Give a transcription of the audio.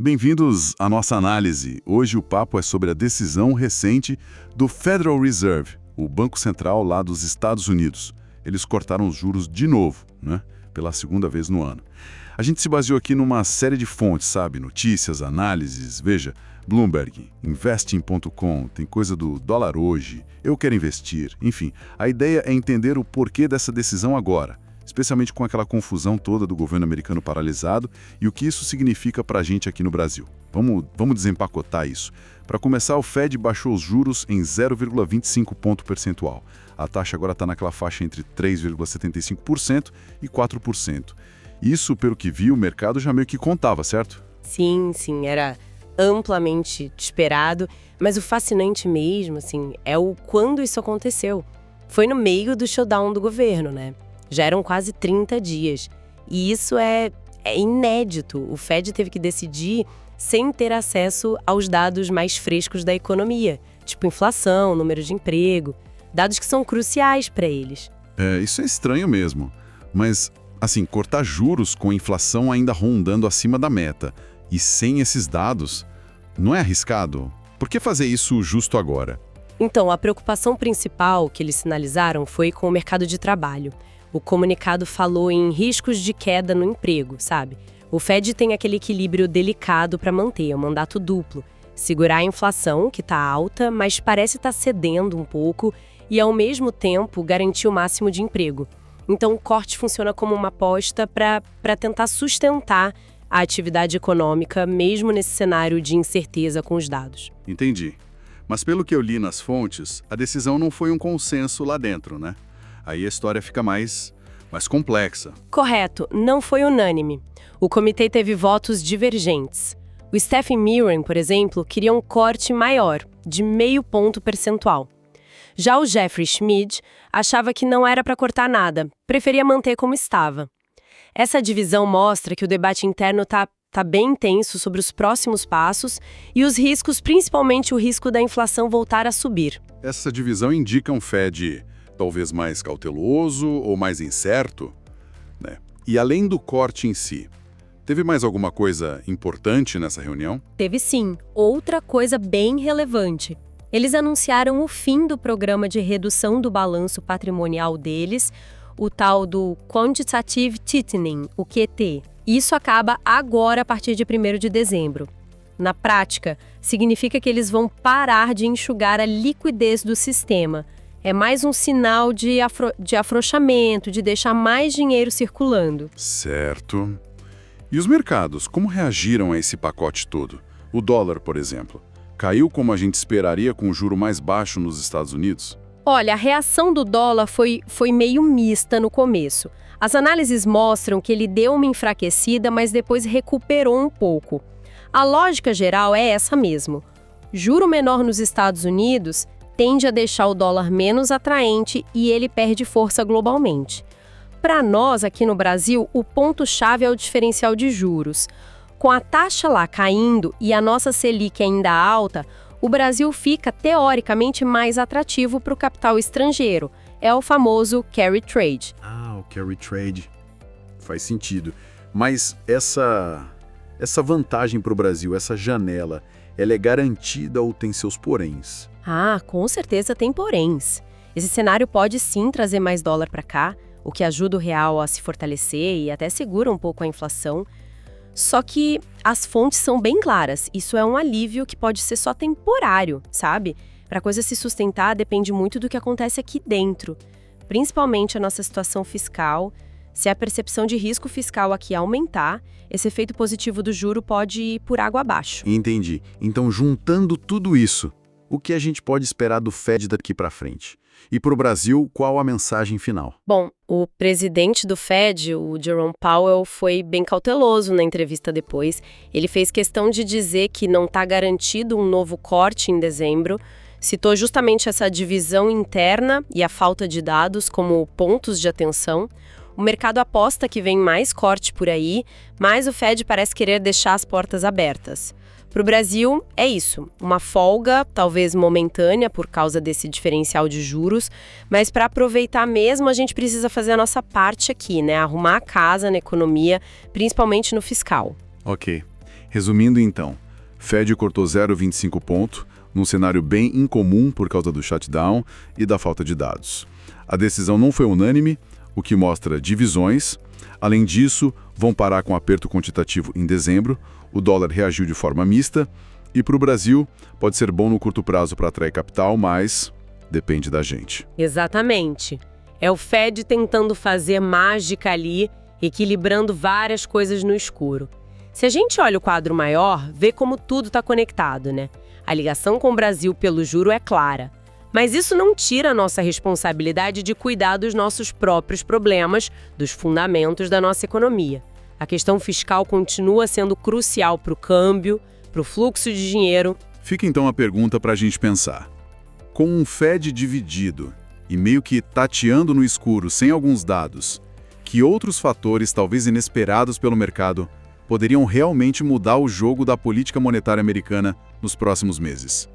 Bem-vindos à nossa análise. Hoje o papo é sobre a decisão recente do Federal Reserve, o Banco Central lá dos Estados Unidos. Eles cortaram os juros de novo, né? Pela segunda vez no ano. A gente se baseou aqui numa série de fontes, sabe? Notícias, análises, veja, Bloomberg, Investing.com, tem coisa do dólar hoje, eu quero investir, enfim. A ideia é entender o porquê dessa decisão agora, especialmente com aquela confusão toda do governo americano paralisado e o que isso significa para a gente aqui no Brasil. Vamos desempacotar isso. Para começar, o Fed baixou os juros em 0,25 ponto percentual. A taxa agora está naquela faixa entre 3,75% e 4%. Isso, pelo que vi, o mercado já meio que contava, certo? Sim, era amplamente esperado, mas o fascinante mesmo, é o quando isso aconteceu. Foi no meio do shutdown do governo, né? Já eram quase 30 dias. E isso é inédito. O Fed teve que decidir sem ter acesso aos dados mais frescos da economia, tipo inflação, número de emprego, dados que são cruciais para eles. Isso é estranho mesmo. Mas, cortar juros com a inflação ainda rondando acima da meta e sem esses dados, não é arriscado? Por que fazer isso justo agora? Então, a preocupação principal que eles sinalizaram foi com o mercado de trabalho. O comunicado falou em riscos de queda no emprego, sabe? O Fed tem aquele equilíbrio delicado para manter, o mandato duplo. Segurar a inflação, que está alta, mas parece estar cedendo um pouco, e ao mesmo tempo garantir o máximo de emprego. Então o corte funciona como uma aposta para tentar sustentar a atividade econômica, mesmo nesse cenário de incerteza com os dados. Entendi. Mas pelo que eu li nas fontes, a decisão não foi um consenso lá dentro, né? Aí a história fica mais complexa. Correto, não foi unânime. O comitê teve votos divergentes. O Stephen Mirren, por exemplo, queria um corte maior, de 0,5 ponto percentual. Já o Jeffrey Schmid achava que não era para cortar nada, preferia manter como estava. Essa divisão mostra que o debate interno tá bem intenso sobre os próximos passos e os riscos, principalmente o risco da inflação voltar a subir. Essa divisão indica um Fed talvez mais cauteloso ou mais incerto, né? E além do corte em si, teve mais alguma coisa importante nessa reunião? Teve sim, outra coisa bem relevante. Eles anunciaram o fim do programa de redução do balanço patrimonial deles, o tal do Quantitative Tightening, o QT. Isso acaba agora a partir de 1º de dezembro. Na prática, significa que eles vão parar de enxugar a liquidez do sistema. É mais um sinal de afrouxamento, de deixar mais dinheiro circulando. Certo. E os mercados, como reagiram a esse pacote todo? O dólar, por exemplo, caiu como a gente esperaria com o juro mais baixo nos Estados Unidos? Olha, a reação do dólar foi meio mista no começo. As análises mostram que ele deu uma enfraquecida, mas depois recuperou um pouco. A lógica geral é essa mesmo. Juro menor nos Estados Unidos tende a deixar o dólar menos atraente e ele perde força globalmente. Para nós, aqui no Brasil, o ponto-chave é o diferencial de juros. Com a taxa lá caindo e a nossa Selic ainda alta, o Brasil fica, teoricamente, mais atrativo para o capital estrangeiro. É o famoso carry trade. O carry trade faz sentido. Mas essa vantagem para o Brasil, essa janela, ela é garantida ou tem seus poréns? Com certeza tem poréns. Esse cenário pode sim trazer mais dólar para cá, o que ajuda o real a se fortalecer e até segura um pouco a inflação. Só que as fontes são bem claras. Isso é um alívio que pode ser só temporário, sabe? Para a coisa se sustentar depende muito do que acontece aqui dentro. Principalmente a nossa situação fiscal. Se a percepção de risco fiscal aqui aumentar, esse efeito positivo do juro pode ir por água abaixo. Entendi. Então, juntando tudo isso, o que a gente pode esperar do Fed daqui para frente? E para o Brasil, qual a mensagem final? Bom, o presidente do Fed, o Jerome Powell, foi bem cauteloso na entrevista depois. Ele fez questão de dizer que não está garantido um novo corte em dezembro. Citou justamente essa divisão interna e a falta de dados como pontos de atenção. O mercado aposta que vem mais corte por aí, mas o Fed parece querer deixar as portas abertas. Para o Brasil, é isso, uma folga, talvez momentânea por causa desse diferencial de juros, mas para aproveitar mesmo a gente precisa fazer a nossa parte aqui, né? Arrumar a casa na economia, principalmente no fiscal. Ok. Resumindo então, Fed cortou 0,25 ponto, num cenário bem incomum por causa do shutdown e da falta de dados. A decisão não foi unânime, o que mostra divisões. Além disso, vão parar com aperto quantitativo em dezembro, o dólar reagiu de forma mista, e para o Brasil pode ser bom no curto prazo para atrair capital, mas depende da gente. Exatamente. É o Fed tentando fazer mágica ali, equilibrando várias coisas no escuro. Se a gente olha o quadro maior, vê como tudo está conectado, né? A ligação com o Brasil pelo juro é clara. Mas isso não tira a nossa responsabilidade de cuidar dos nossos próprios problemas, dos fundamentos da nossa economia. A questão fiscal continua sendo crucial para o câmbio, para o fluxo de dinheiro. Fica então a pergunta para a gente pensar. Com um Fed dividido e meio que tateando no escuro sem alguns dados, que outros fatores, talvez inesperados pelo mercado, poderiam realmente mudar o jogo da política monetária americana nos próximos meses?